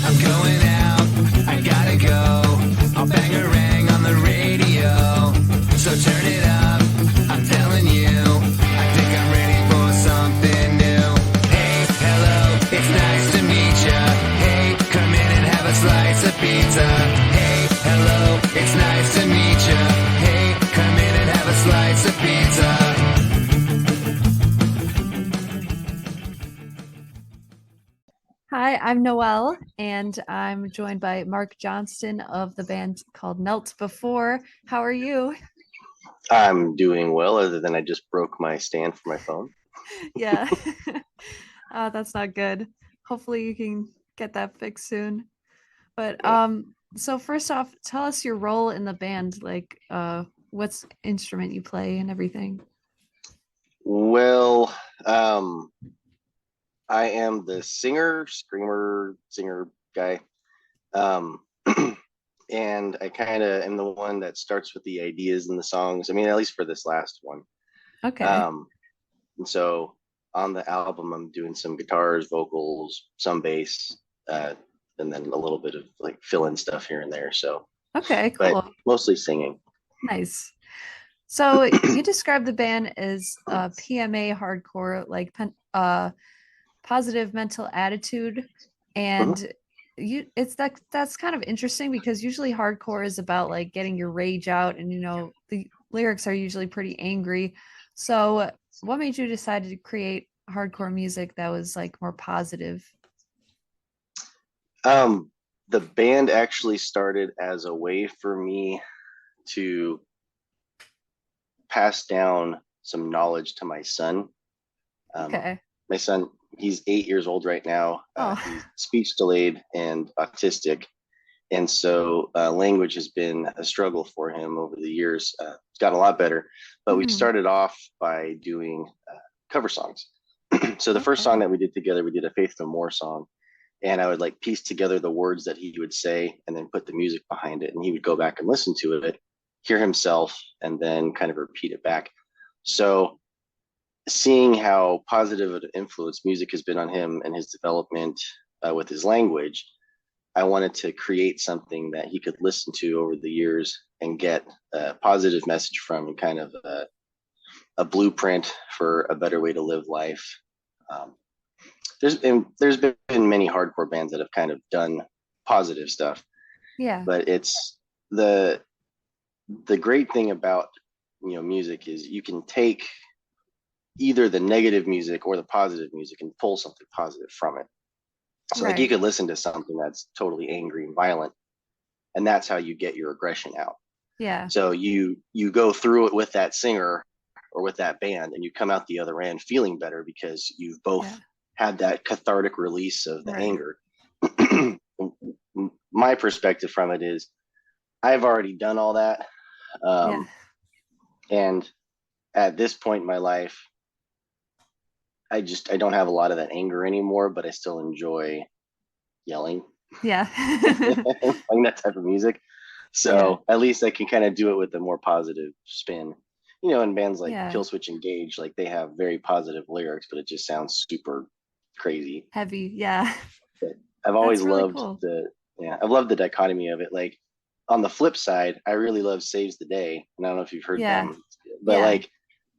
I'm going out, I gotta go. I'll bang a rang on the radio. So turn it up, I'm telling you. I think I'm ready for something new. Hey, hello, it's nice to meet ya. Hey, come in and have a slice of pizza. Hey, hello, it's nice to meet ya. Hey, come in and have a slice of pizza. Hi, I'm Noelle, and I'm joined by Mark Johnston of the band called Knelt Before. How are you? I'm doing well, other than I just broke my stand for my phone. Yeah. That's not good. Hopefully you can get that fixed soon. But Yeah. so first off, tell us your role in the band, like what's instrument you play and everything. Well, I am the singer, screamer, singer guy. Um, and I kind of am the one that starts with the ideas and the songs. I mean, at least for this last one. Okay. And so on the album, I'm doing some guitars, vocals, some bass, and then a little bit of like fill-in stuff here and there. So, Okay, but cool. mostly singing. Nice. So you describe the band as PMA hardcore, like positive mental attitude, Mhm. and that's kind of interesting because usually hardcore is about like getting your rage out, and the lyrics are usually pretty angry. So what made you decide to create hardcore music that was like more positive? Um, the band actually started as a way for me to pass down some knowledge to my son. Um, Okay. my son, he's 8 years old right now. Oh. He's speech delayed and autistic. And so language has been a struggle for him over the years. It's gotten a lot better, but we Mhm. started off by doing cover songs. So the first song Okay. that we did together, we did a Faith No More song, and I would like piece together the words that he would say and then put the music behind it. And he would go back and listen to it, hear himself, and then kind of repeat it back. So seeing how positive an influence music has been on him and his development with his language, I wanted to create something that he could listen to over the years and get a positive message from, and kind of a blueprint for a better way to live life. Um, there's been many hardcore bands that have kind of done positive stuff, Yeah. but it's the the great thing about music is you can take either the negative music or the positive music and pull something positive from it. So like you Right. could listen to something that's totally angry and violent, and that's how you get your aggression out. Yeah. So you go through it with that singer or with that band, and you come out the other end feeling better because you've both Yeah. had that cathartic release of the Right. anger. My perspective from it is I've already done all that. Yeah. Um, and at this point in my life, I don't have a lot of that anger anymore, but I still enjoy yelling, Yeah. playing that type of music. Yeah. So at least I can kind of do it with a more positive spin. In bands like Yeah. Killswitch Engage, like they have very positive lyrics, but it just sounds super crazy. Heavy. Yeah. But I've That's always really loved cool. I've loved the dichotomy of it. Like on the flip side, I really love Saves the Day. And I don't know if you've heard Yeah. them, but Yeah. like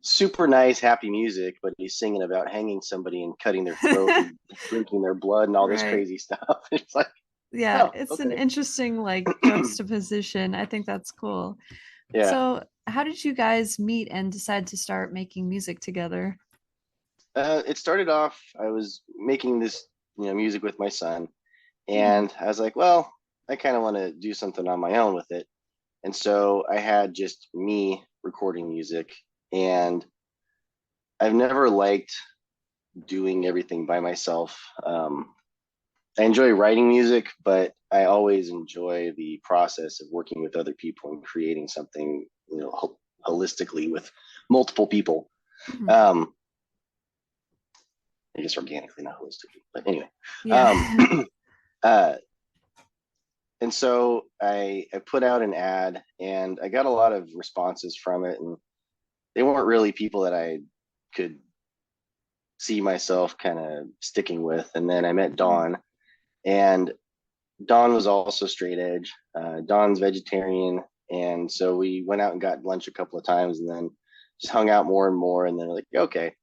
super nice, happy music, but he's singing about hanging somebody and cutting their throat and drinking their blood and all this Right. crazy stuff. It's like, Yeah, oh, it's an okay. interesting like juxtaposition. I think that's cool. Yeah. So, how did you guys meet and decide to start making music together? It started off, I was making this, music with my son, Hmm. and I was like, well, I kind of want to do something on my own with it. And so I had just me recording music, and I've never liked doing everything by myself. I enjoy writing music, but I always enjoy the process of working with other people and creating something, holistically with multiple people. Hmm. Um, I guess organically, not holistically, but anyway. Yeah. Um, uh, and so I put out an ad, and I got a lot of responses from it, and they weren't really people that I could see myself kind of sticking with. And then I met Mhm. Dawn, and Dawn was also straight edge. Dawn's vegetarian, and so we went out and got lunch a couple of times, and then just hung out more and more. And then like, okay,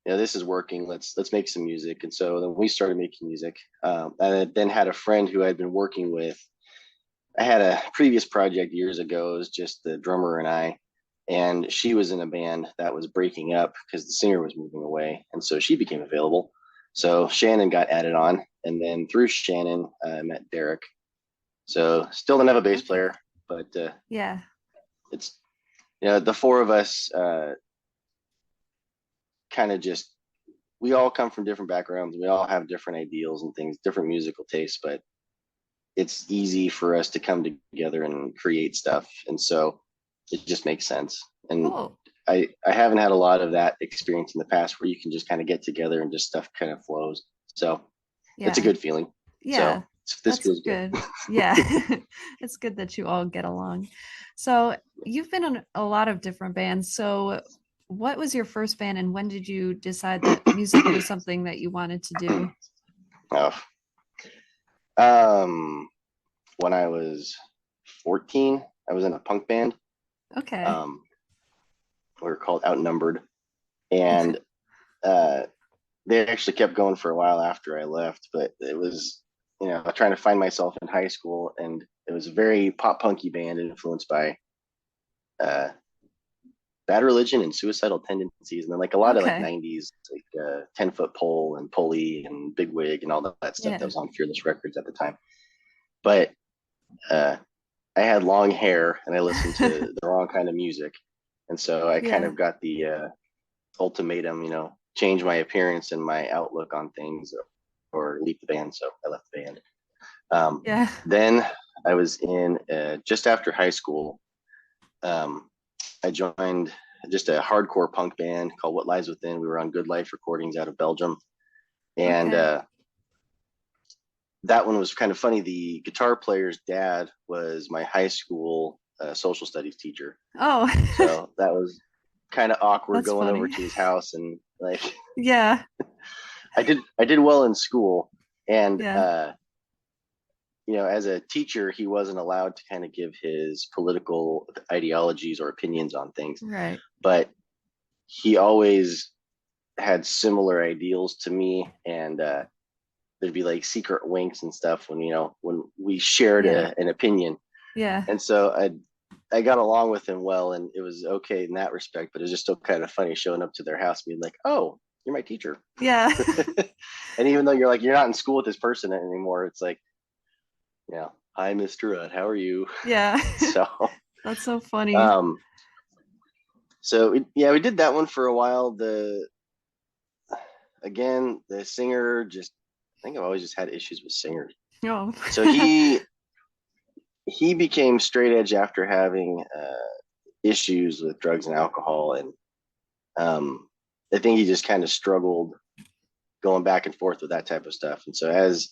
this is working. Let's make some music. And so then we started making music. I then had a friend who I'd been working with. I had a previous project years ago. It was just the drummer and I, and she was in a band that was breaking up because the singer was moving away, and so she became available. So Shannon got added on, and then through Shannon, I met Derek. So still don't have a bass Okay. player, but Yeah. it's the four of us kind of just we all come from different backgrounds. We all have different ideals and things, different musical tastes, but it's easy for us to come together and create stuff. And so it just makes sense. And Cool. I haven't had a lot of that experience in the past where you can just kind of get together and just stuff kind of flows. So it's a Yeah. good feeling. Yeah. So this That's feels good. good. Yeah. It's good that you all get along. So you've been in a lot of different bands. So what was your first band and when did you decide that music was something that you wanted to do? Oh, um, when I was 14, I was in a punk band. Okay. Um, we were called Outnumbered, and uh, they actually kept going for a while after I left. But it was, trying to find myself in high school, and it was a very pop punky band influenced by uh, Bad Religion and Suicidal Tendencies, and then like a lot of like Okay. '90s like 10 Foot Pole and Pulley and Big Wig and all that stuff that Yeah. was on Fearless Records at the time. But uh, I had long hair and I listened to the wrong kind of music, and so I kind Yeah. of got the ultimatum, change my appearance and my outlook on things, or leave the band. So I left the band. Yeah. Then I was in just after high school. Um, I joined just a hardcore punk band called What Lies Within. We were on Good Life Recordings out of Belgium, and Okay. that one was kind of funny. The guitar player's dad was my high school social studies teacher, Oh, so that was kind of awkward that's going over funny. to his house. And like Yeah. I did well in school, and Yeah. as a teacher, he wasn't allowed to kind of give his political ideologies or opinions on things, Right. but he always had similar ideals to me, and there'd be like secret winks and stuff when we shared Yeah. an opinion. Yeah. And so I got along with him well, and it was okay in that respect, but it was just still kind of funny showing up to their house being like, oh, you're my teacher. Yeah. And even though you're not in school with this person anymore, it's like, hi, Mr. Rudd, how are you? Yeah. So That's so funny. um we did that one for a while. The singer, just I think I've always just had issues with singers. Oh. So he became straight edge after having issues with drugs and alcohol, and I think he just kind of struggled going back and forth with that type of stuff. And so as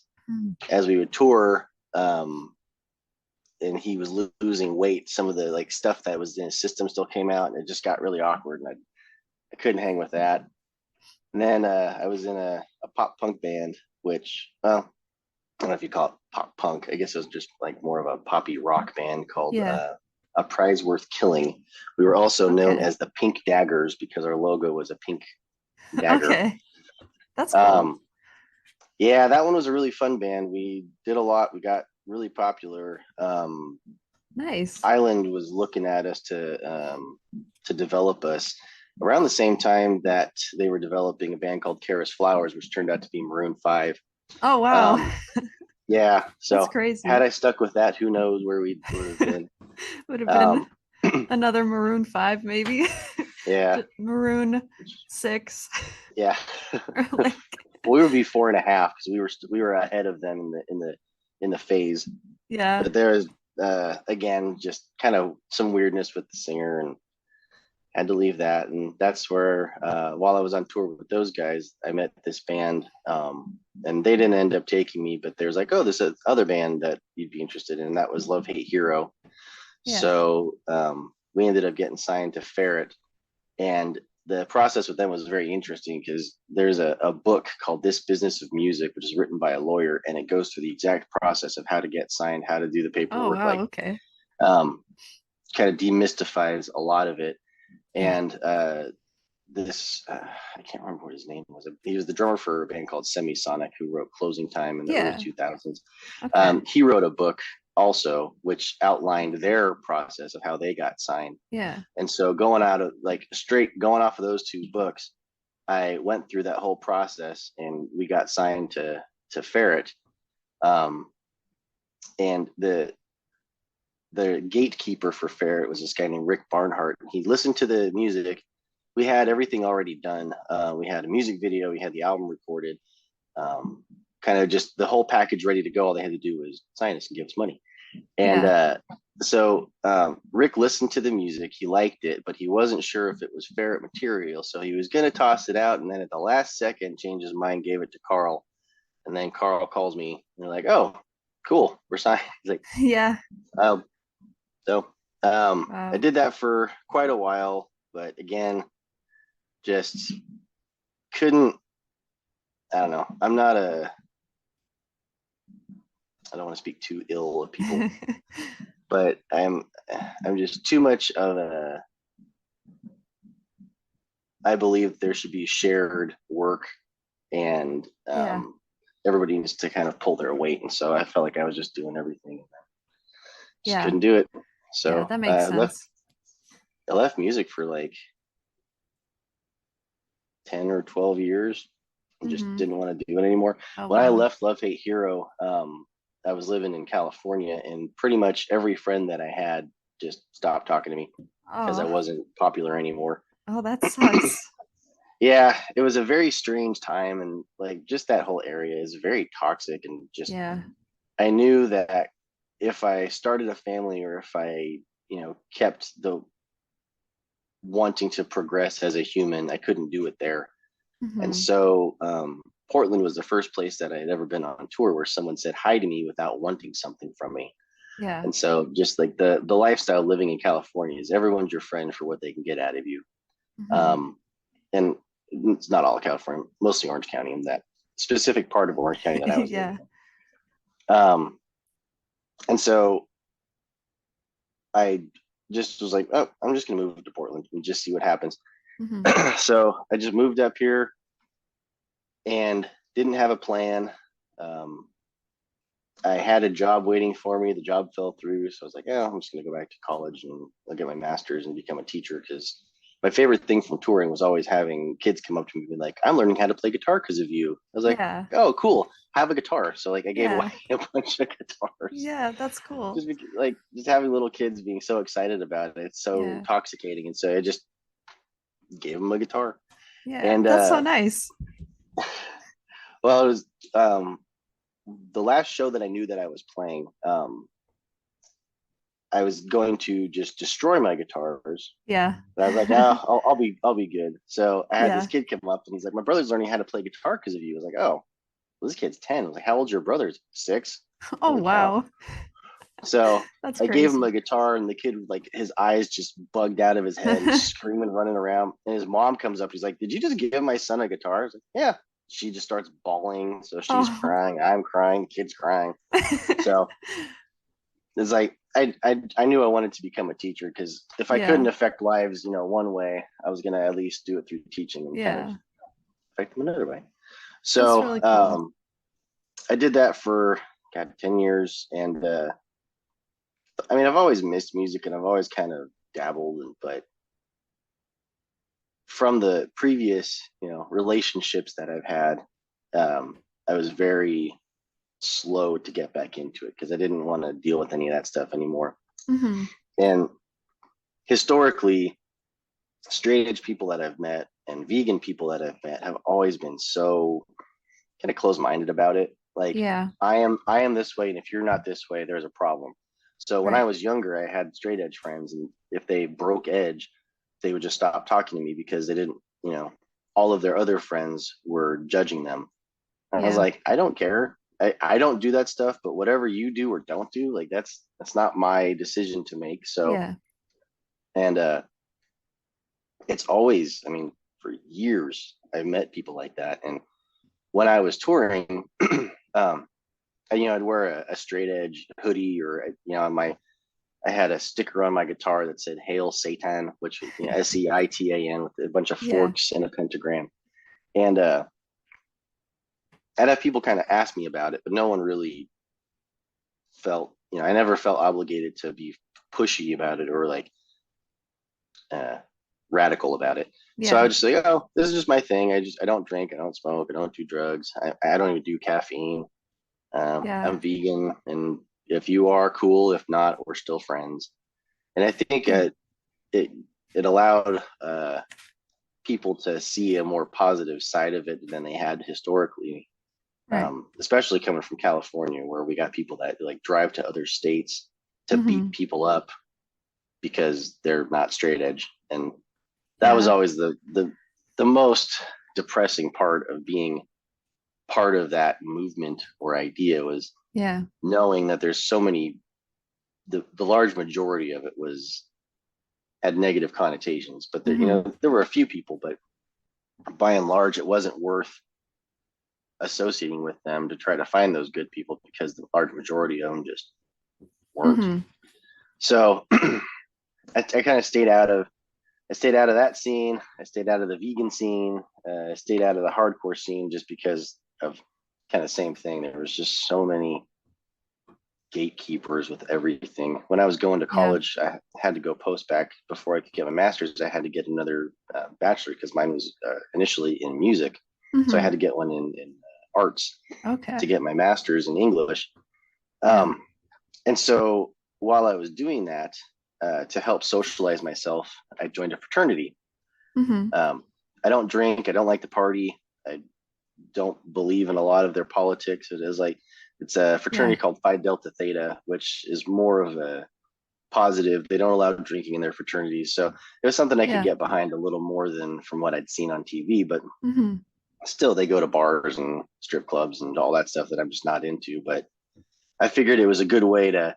we would tour, and he was losing weight, some of the like stuff that was in his system still came out, and it just got really awkward, and I couldn't hang with that. And then I was in a pop punk band, which, well, I don't know if you call it pop punk. I guess it was just like more of a poppy rock band called Yeah. A Prize Worth Killing. We were also known Okay. as the Pink Daggers because our logo was a pink dagger. Okay. That's cool. Um, yeah, that one was a really fun band. We did a lot. We got really popular. Nice. Island was looking at us to develop us around the same time that they were developing a band called Karis Flowers, which turned out to be Maroon 5. Oh, wow. Um, yeah, That's so had crazy. I stuck with that, who knows where we would have been. Would have been Um, another Maroon 5, maybe. yeah, Maroon 6. yeah. Or like, We would be 4.5 because we were ahead of them in the phase. yeah. But there is again just kind of some weirdness with the singer, and had to leave that. And that's where while I was on tour with those guys, I met this band, and they didn't end up taking me, but there's like, oh, this other band that you'd be interested in, and that was Love Hate Hero. Yeah. So we ended up getting signed to Ferret, and the process with them was very interesting because there's a book called This Business of Music, which is written by a lawyer, and it goes through the exact process of how to get signed, how to do the Oh paperwork, wow, like okay. um, kind of demystifies a lot of it. Yeah. And this, I can't remember what his name was. He was the drummer for a band called Semisonic, who wrote Closing Time in the early Yeah. 2000s. Okay. He wrote a book also, which outlined their process of how they got signed. Yeah. And so going off of those two books, I went through that whole process and we got signed to Ferret. And the gatekeeper for Ferret was this guy named Rick Barnhart. He listened to the music. We had everything already done. We had a music video, we had the album recorded, kind of just the whole package ready to go. All they had to do was sign us and give us money. And Yeah. so Rick listened to the music. He liked it, but he wasn't sure if it was Ferret material. So he was going to toss it out. And then at the last second, changed his mind, gave it to Carl. And then Carl calls me and they're like, oh, cool, we're signed. He's like, Yeah. oh, so I Wow. did that for quite a while. But again, just couldn't, I don't know. I don't want to speak too ill of people, but I'm just too much of a, I believe there should be shared work and Yeah. everybody needs to kind of pull their weight. And so I felt like I was just doing everything. Just Yeah. couldn't do it. Yeah, So that makes sense. I left music for like 10 or 12 years and just Mm-hmm. didn't want to do it anymore. Oh When I wow. left Love Hate Hero, I was living in California and pretty much every friend that I had just stopped talking to me because I Oh. wasn't popular anymore. Oh, that sucks. Yeah, it was a very strange time, and like just that whole area is very toxic, and just Yeah. I knew that if I started a family or if I, kept the wanting to progress as a human, I couldn't do it there. And Mm-hmm. so Portland was the first place that I had ever been on tour where someone said hi to me without wanting something from me. Yeah. And so just like the lifestyle living in California is everyone's your friend for what they can get out of you. Mm-hmm. And it's not all of California, mostly Orange County in that specific part of Orange County that I was living Yeah. in. And so I just was like, oh, I'm just going to move to Portland and just see what happens. Mm-hmm. So I just moved up here and didn't have a plan. Um, I had a job waiting for me. The job fell through. So I was like, yeah, I'm just going to go back to college and I'll get my master's and become a teacher because my favorite thing from touring was always having kids come up to me and be like, I'm learning how to play guitar because of you. I was like, Yeah. oh, cool. Have a guitar. So like I gave away Yeah. a bunch of guitars. Yeah, that's cool. Just having little kids being so excited about it. It's so Yeah. intoxicating. And so I just gave them a guitar. Yeah. And That's so nice. well, it was the last show that I knew that I was playing. I was going to just destroy my guitars. Yeah. And I was like, oh, I'll be good. So I had this Yeah. kid come up and he's like, my brother's learning how to play guitar because of you. I was like, oh, well, this kid's 10. I was like, how old's your brother? 6. Oh Holy cow. wow. So That's I gave him a crazy. guitar and the kid, like his eyes just bugged out of his head. He's screaming, running around. And his mom comes up. He's like, did you just give my son a guitar? I was like, yeah. She just starts bawling. So she's Oh. crying. I'm crying. The kid's crying. So it's like, I knew I wanted to become a teacher because if I Yeah. couldn't affect lives, one way, I was going to at least do it through teaching and kind of Yeah. affect them another way. That's So really cool. I did that for 10 years. And I mean, I've always missed music and I've always kind of dabbled, but from the previous, relationships that I've had, I was very slow to get back into it because I didn't want to deal with any of that stuff anymore. Mm-hmm. And historically, straight edge people that I've met and vegan people that I've met have always been so kind of close minded about it. Like Yeah. I am this way, and if you're not this way, there's a problem. So when I Right. was younger, I had straight edge friends, and if they broke edge, they would just stop talking to me because they didn't, all of their other friends were judging them. And I was Yeah. like, I don't care. I don't do that stuff, but whatever you do or don't do, like that's not my decision to make. So Yeah. and it's always, I mean, for years. I met people like that. And when I was touring, I'd wear a straight edge hoodie, or I had a sticker on my guitar that said "Hail Satan," which was Seitan, with a bunch of Yeah. forks and a pentagram. And I'd have people kind of ask me about it, but no one really felt, I never felt obligated to be pushy about it, or like radical about it. So I Yeah. would just say, oh, this is just my thing. I don't drink, I don't smoke, I don't do drugs. I don't even do caffeine. Yeah. I'm vegan, and if you are, cool. If not, we're still friends. And I think Yeah. it allowed people to see a more positive side of it than they had historically. Right. Especially coming from California, where we got people that like drive to other states to beat Hmm. people up because they're not straight edge. And that was Yeah. always the most depressing part of being part of that movement or idea, was Yeah. knowing that there's so many, the large majority of it had negative connotations, but Hmm. there were a few people, but by and large it wasn't worth associating with them to try to find those good people, because the large majority of them just weren't. Hmm. So I kind of stayed out of that scene. I stayed out of the vegan scene. I stayed out of the hardcore scene, just because of kind of same thing. There was just so many gatekeepers with everything. When I was going to Yeah. college, I had to go post back before I could get my master's. I had to get another bachelor, because mine was initially in music. So I Hmm. had to get one in arts Okay. to get my master's in English. Yeah. And so while I was doing that, to help socialize myself, I joined a fraternity. Hmm. I don't drink. I don't like to party. I don't believe in a lot of their politics. It's a Yeah. fraternity called Phi Delta Theta, which is more of a positive. They don't allow drinking in their fraternities. So it was something I could Yeah. get behind a little more than from what I'd seen on TV. But Hmm. still, they go to bars and strip clubs and all that stuff that I'm just not into. But I figured it was a good way to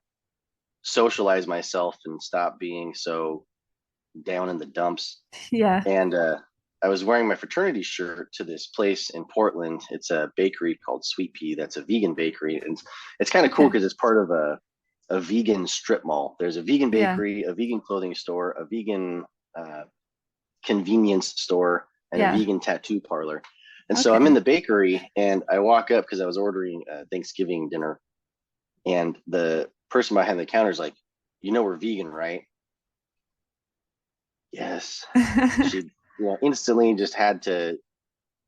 socialize myself and stop being so down in the dumps. Yeah. And I was wearing my fraternity shirt to this place in Portland. It's a bakery called Sweet Pea. That's a vegan bakery, and it's kind of cool Okay. because it's part of a vegan strip mall. There's a vegan Yeah. bakery, a vegan clothing store, a vegan uh, convenience store, and a Yeah. vegan tattoo parlor. And so I'm in Okay. the bakery, and I walk up because I was ordering Thanksgiving dinner, and the person behind the counter is like, we're vegan, right? Yes. She, instantly just had to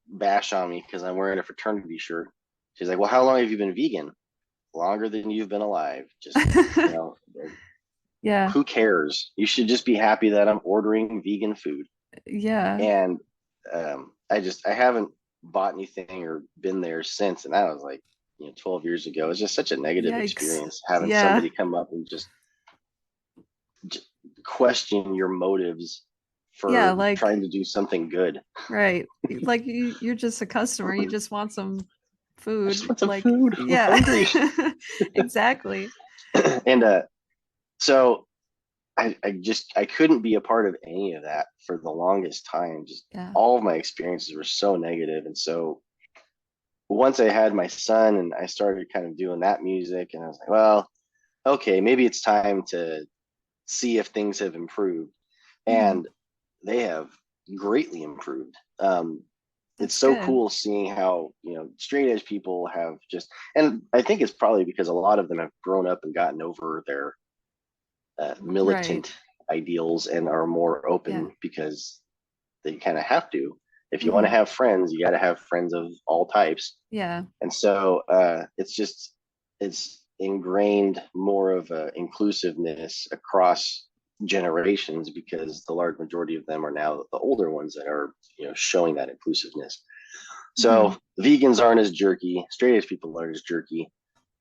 bash on me because I'm wearing a fraternity shirt. She's like, "Well, how long have you been vegan?" "Longer than you've been alive." Just, you know, Yeah. who cares? You should just be happy that I'm ordering vegan food. Yeah. And I haven't bought anything or been there since. And that was like, 12 years ago. It's just such a negative Yikes. experience having Yeah. somebody come up and just question your motives Yeah. for Like, trying to do something good. right. Like you're just a customer. You I just want some just food. want some Like, food. I'm yeah. hungry. Exactly. And so I couldn't be a part of any of that for the longest time. Just Yeah. all of my experiences were so negative. And so once I had my son and I started kind of doing that music, and I was like, well, okay, maybe it's time to see if things have improved. Hmm. And they have greatly improved. It's That's so good. cool seeing how, straight edge people have and I think it's probably because a lot of them have grown up and gotten over their Right. militant ideals and are more Yeah. open, because they kind of have to. If you want to Hmm. have friends, you got to have friends of all types. Yeah. And so it's ingrained more of a inclusiveness across generations, because the large majority of them are now the older ones that are showing that inclusiveness. Hmm. So vegans aren't as jerky, straight edge people aren't as jerky.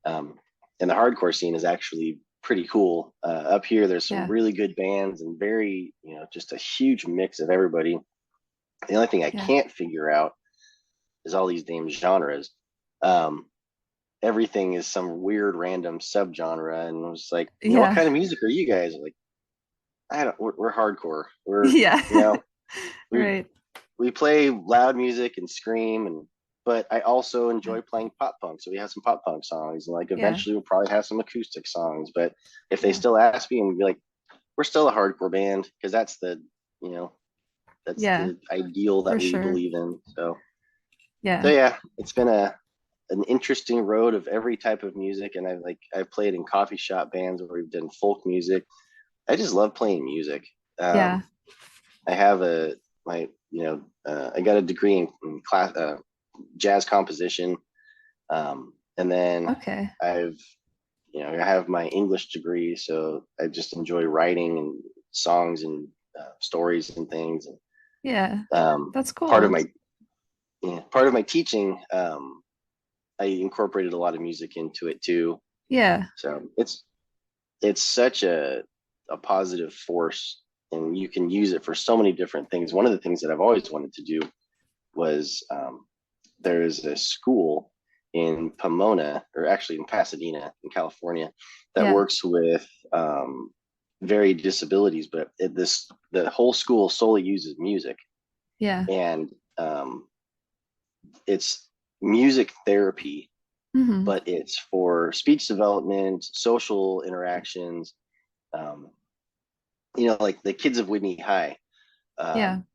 um, and the hardcore scene is actually pretty cool. Up here there's some Yeah. really good bands, and very, just a huge mix of everybody. The only thing I Yeah. can't figure out is all these damn genres. um, Everything is some weird random subgenre, and I was like, what Yeah. kind of music are you guys? Like, I don't. We're hardcore. We're, Yeah. you know we Right. we play loud music and scream, but I also enjoy playing pop punk. So we have some pop punk songs, and like Yeah. eventually we'll probably have some acoustic songs. But if they Yeah. still ask me and be like, we're still a hardcore band, because that's you know, that's Yeah, the ideal for that we sure. believe in. So Yeah. yeah, it's been an interesting road of every type of music, and I've played in coffee shop bands where we've done folk music. I just love playing music. Yeah. I have I got a degree in class jazz composition, and then Okay. I have my English degree, so I just enjoy writing and songs and stories and things. And Yeah. That's part of cool. my part of my teaching, I incorporated a lot of music into it too. Yeah. So it's such a positive force, and you can use it for so many different things. One of the things that I've always wanted to do was there's a school in Pomona, or actually in Pasadena, in California, that Yeah. works with varied disabilities, but the whole school solely uses music, Yeah. and it's music therapy, Hmm. but it's for speech development, social interactions. Um, like the kids of Whitney High. Yeah. Um,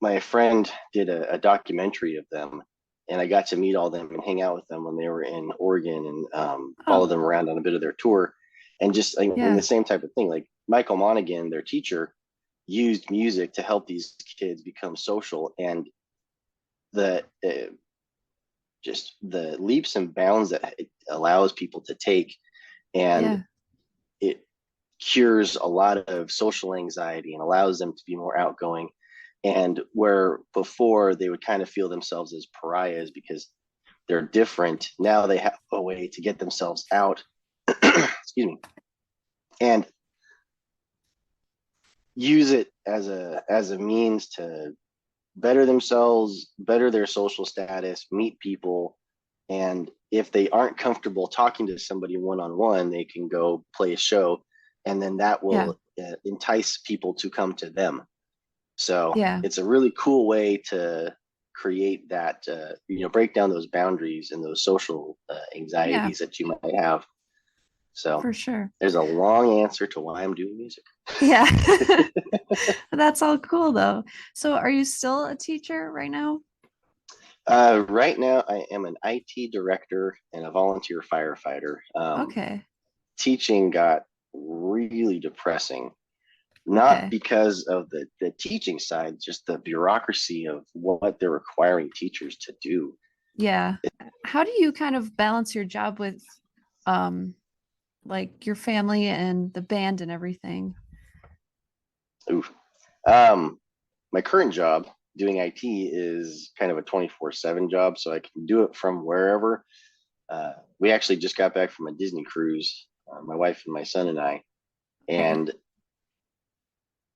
my friend did a documentary of them, and I got to meet all them and hang out with them when they were in Oregon, and follow Oh, them around on a bit of their tour, and just like, in yeah. the same type of thing. Like Michael Monaghan, their teacher, used music to help these kids become social, and the just the leaps and bounds that it allows people to take, and Yeah. it cures a lot of social anxiety and allows them to be more outgoing. And where before they would kind of feel themselves as pariahs because they're different, now they have a way to get themselves out, excuse me, and use it as a means to better themselves, better their social status, meet people. And if they aren't comfortable talking to somebody one on one, they can go play a show, and then that Yeah. will entice people to come to them. So Yeah. it's a really cool way to create that, break down those boundaries and those social Yeah. anxieties that you might have. So For sure. there's a long answer to why I'm doing music. Yeah. That's all cool though. So are you still a teacher right now? Right now, I am an IT director and a volunteer firefighter. Okay. Teaching got really depressing, not Okay. because of the teaching side, just the bureaucracy of what they're requiring teachers to do. Yeah. How do you kind of balance your job with um like your family and the band and everything? Oof. Um, my current job doing IT is kind of a 24/7 job, so I can do it from wherever. We actually just got back from a Disney cruise, my wife and my son and I, Okay. and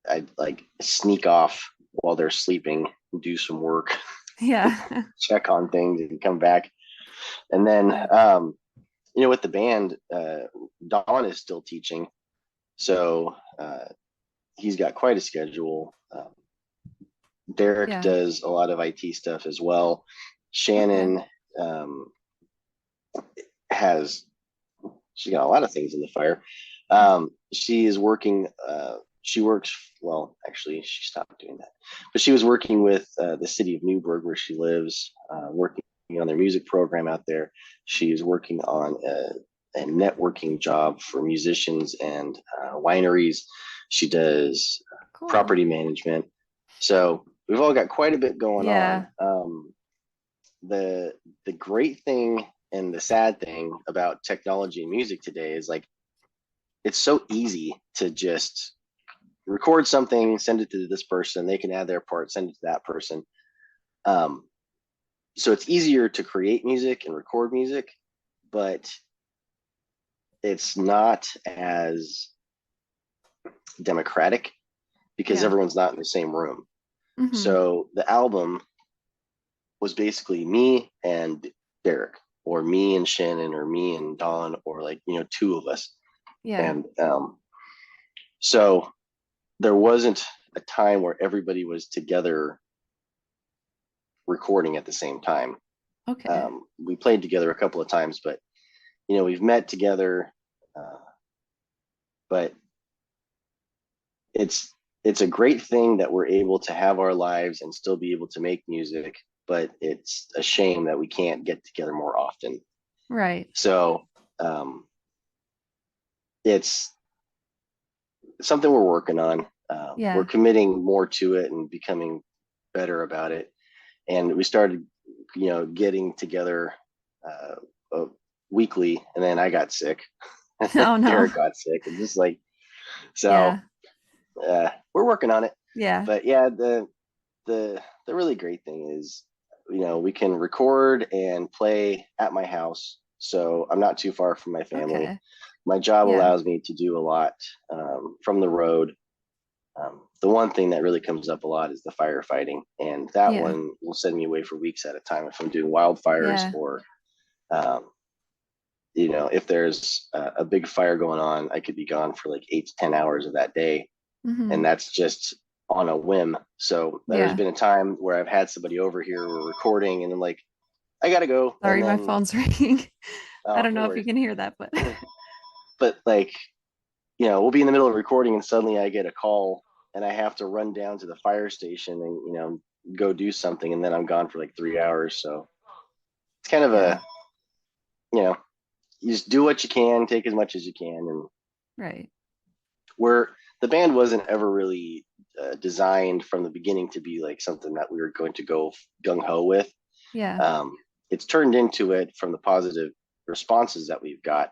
I like sneak off while they're sleeping, do some work, Yeah. check on things, and come back. And then, Yeah. with the band, Don is still teaching, so he's got quite a schedule. Derek Yeah. does a lot of IT stuff as well. Okay. Shannon um, has she's got a lot of things in the fire. She is working. She works well. Actually, she stopped doing that, but she was working with the city of Newburgh, where she lives, working on their music program out there. She is working on a networking job for musicians and wineries. She does Cool. property management. So we've all got quite a bit going on. Yeah. The the great thing and the sad thing about technology and music today is like it's so easy to just record something, send it to this person, they can add their part, send it to that person. Um, so it's easier to create music and record music, but it's not as democratic because Yeah. everyone's not in the same room. Hmm. So the album was basically me and Derek, or me and Shannon, or me and Don, or like, two of us. Yeah. And so there wasn't a time where everybody was together recording at the same time. Okay. We played together a couple of times, but we've met together, but it's a great thing that we're able to have our lives and still be able to make music, but it's a shame that we can't get together more often. Right. So it's something we're working on. Yeah. We're committing more to it and becoming better about it. And we started, getting together weekly, and then I got sick. Oh no. Eric got sick, and just like so, Yeah. we're working on it. Yeah. But yeah, the really great thing is, we can record and play at my house, so I'm not too far from my family. Okay. My job Yeah. allows me to do a lot from the road. The one thing that really comes up a lot is the firefighting, and that Yeah. one will send me away for weeks at a time if I'm doing wildfires, Yeah. or um, if there's a big fire going on, I could be gone for like 8 to 10 hours of that day, Mm-hmm. and that's just on a whim. So there's Yeah. been a time where I've had somebody over here, we're recording, and I'm like, I gotta go, and Sorry, my then phone's ringing. I oh, don't no know if you worries. can hear that, but But like, we'll be in the middle of recording, and suddenly I get a call, and I have to run down to the fire station and go do something, and then I'm gone for like 3 hours. So it's kind of yeah. you know you just do what you can, take as much as you can, and Right. we're the band wasn't ever really designed from the beginning to be like something that we were going to go gung ho with. Yeah. It's turned into it from the positive responses that we've got.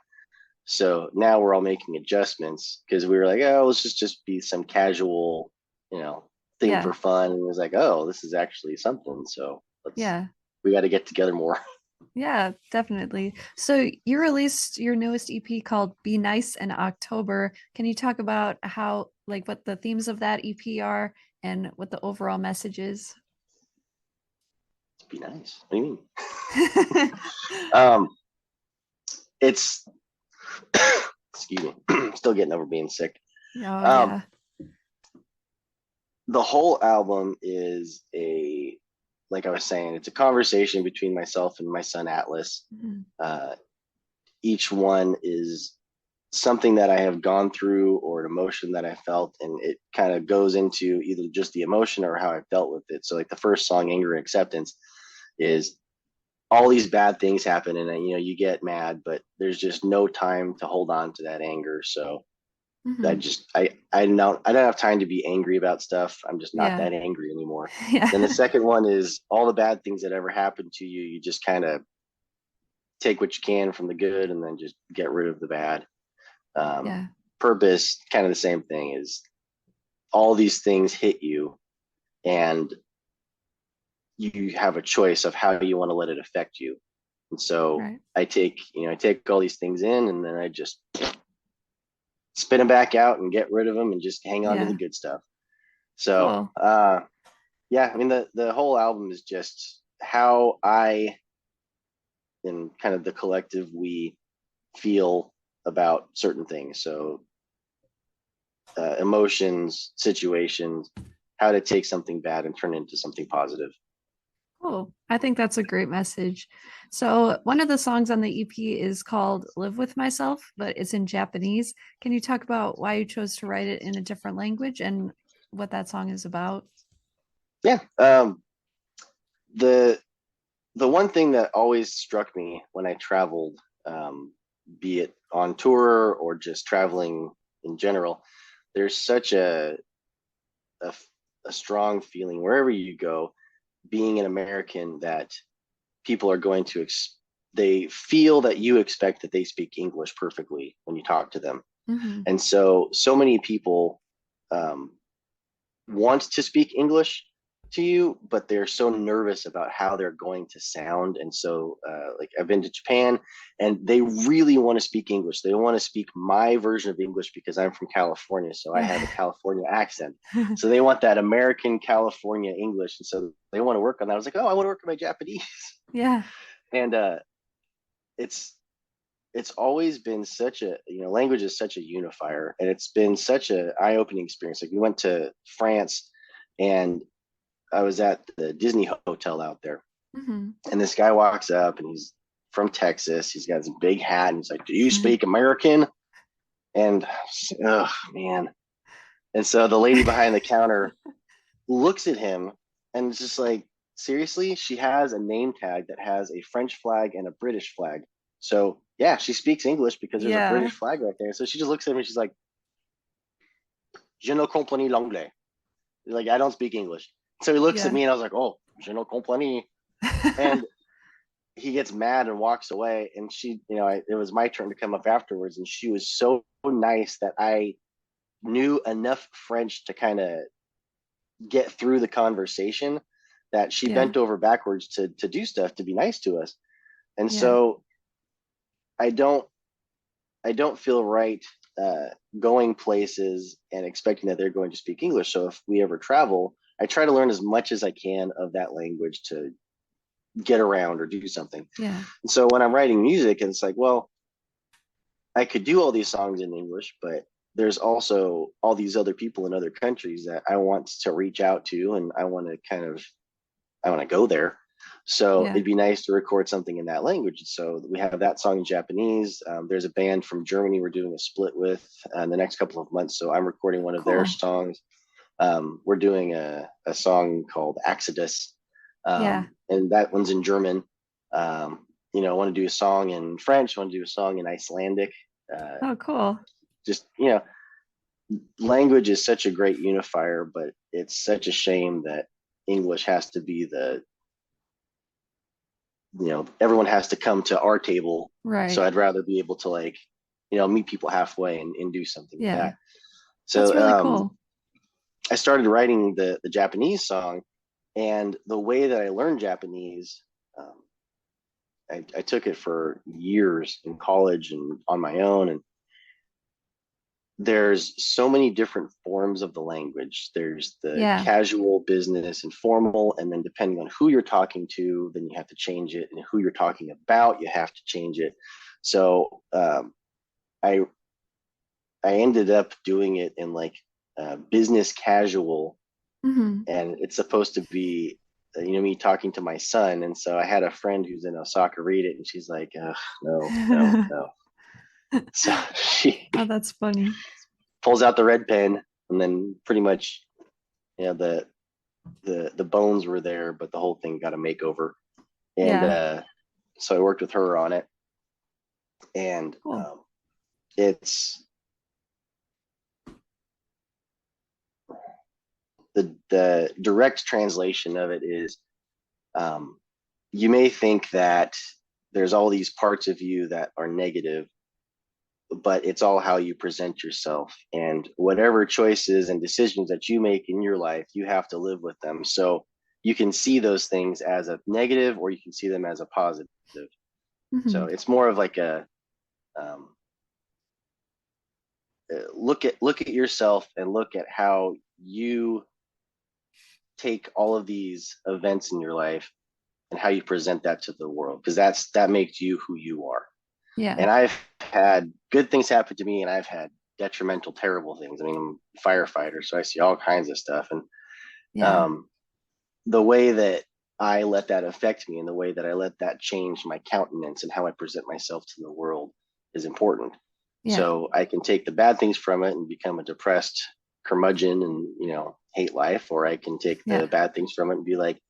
So now we're all making adjustments because we were like, oh, let's just be some casual, thing Yeah. for fun. And it was like, oh, this is actually something. So Yeah. we got to get together more. Yeah, definitely. So you released your newest EP called Be Nice in October. Can you talk about how, like, what the themes of that EP are and what the overall message is? Be nice. What do you mean? Oh, It's, excuse me, still getting over being sick. Um, yeah. the whole album is like I was saying, it's a conversation between myself and my son Atlas. Mhm. Each one is something that I have gone through or an emotion that I felt, and it kind of goes into either just the emotion or how I've dealt with it. So like the first song, Anger and Acceptance, is all these bad things happen, and then you get mad, but there's just no time to hold on to that anger. So Mhm. I don't have time to be angry about stuff. I'm just not Yeah. that angry anymore. Then the Yeah. second one is all the bad things that ever happened to you. You just kind of take what you can from the good and then just get rid of the bad. Um, Yeah. Purpose, kind of the same thing, is all these things hit you, and you have a choice of how you want to let it affect you. And so Right. I take all these things in, and then I just spit them back out and get rid of them and just hang on to the Yeah. good stuff. So, Cool. yeah, I mean, the whole album is just how I and kind of the collective we feel about certain things. So, emotions, situations, how to take something bad and turn it into something positive. Cool. I think that's a great message. So, one of the songs on the EP is called Live with Myself, but it's in Japanese. Can you talk about why you chose to write it in a different language and what that song is about? Yeah. The the one thing that always struck me when I traveled, be it on tour or just traveling in general, there's such a, a strong feeling wherever you go, being an American, that people are going to they feel that you expect that they speak English perfectly when you talk to them. Hmm. And so many people um, want to speak English to you, but they're so nervous about how they're going to sound. And so, like, I've been to Japan, and they really want to speak English. They want to speak my version of English because I'm from California, so I have a Yeah. California accent. So they want that American California English, and so they want to work on that. I was like, oh, I want to work on my Japanese, Yeah. and it's it's always been such a language is such a unifier, and it's been such a eye-opening experience. Like, we went to France, and I was at the Disney hotel out there, Hmm. and this guy walks up, and he's from Texas. He's got his big hat, and he's like, "Do you speak American?" And oh man. And so the lady behind the counter looks at him and it's just like, seriously, she has a name tag that has a French flag and a British flag. So yeah, she speaks English because there's a Yeah. British flag right there. So she just looks at him and she's like, "Je ne comprends l'anglais." Like, I don't speak English. So he looks at Yeah. me and I was like, "Oh, je ne comprends." And he gets mad and walks away. And she, it was my turn to come up afterwards. And she was so nice that I knew enough French to kind of get through the conversation that she Yeah. bent over backwards to do stuff to be nice to us. And Yeah. so I don't I don't feel right going places and expecting that they're going to speak English. So if we ever travel, I try to learn as much as I can of that language to get around or do something. Yeah. And so when I'm writing music, it's like, well, I could do all these songs in English, but there's also all these other people in other countries that I want to reach out to, and I want to go there. So Yeah. it'd be nice to record something in that language. So we have that song in Japanese. There's a band from Germany we're doing a split with in the next couple of months. So I'm recording one of their Cool. songs. We're doing a song called Exodus, Yeah. and that one's in German. I want to do a song in French. I want to do a song in Icelandic. Uh, Oh, cool. just, language is such a great unifier, but it's such a shame that English has to be everyone has to come to our table. So Right. I'd rather be able to meet people halfway and do something with Yeah. that. That's So really cool. I started writing the Japanese song, and the way that I learned Japanese, um, I took it for years in college and on my own. And there's so many different forms of the language. There's the Yeah. casual, business, and formal, and then depending on who you're talking to, then you have to change it, and who you're talking about, you have to change it. So I I ended up doing it in like business casual, Hmm. and it's supposed to be me talking to my son. And so I had a friend who's in Osaka read it, and she's like, "Ugh, no, no, no." So she Oh, that's funny. pulls out the red pen, and then pretty much, the bones were there, but the whole thing got a makeover. And Yeah. so I worked with her on it, and Cool. it's the direct translation of it is, um, you may think that there's all these parts of you that are negative, but it's all how you present yourself, and whatever choices and decisions that you make in your life, you have to live with them. So you can see those things as a negative, or you can see them as a positive. So Hmm. it's more of like um, look at yourself and look at how you take all of these events in your life and how you present that to the world, because that makes you who you are. Yeah. And I've had good things happen to me, and I've had detrimental, terrible things. I mean, I'm a firefighter, so I see all kinds of stuff. And Yeah. um, the way that I let that affect me, and the way that I let that change my countenance and how I present myself to the world is important. Yeah. So I can take the bad things from it and become a depressed curmudgeon and, hate life, or I can take the Yeah. bad things from it and be like,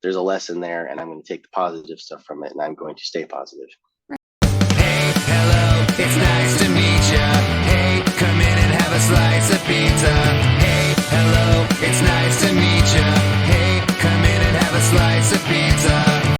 there's a lesson there, and I'm going to take the positive stuff from it, and I'm going to stay positive.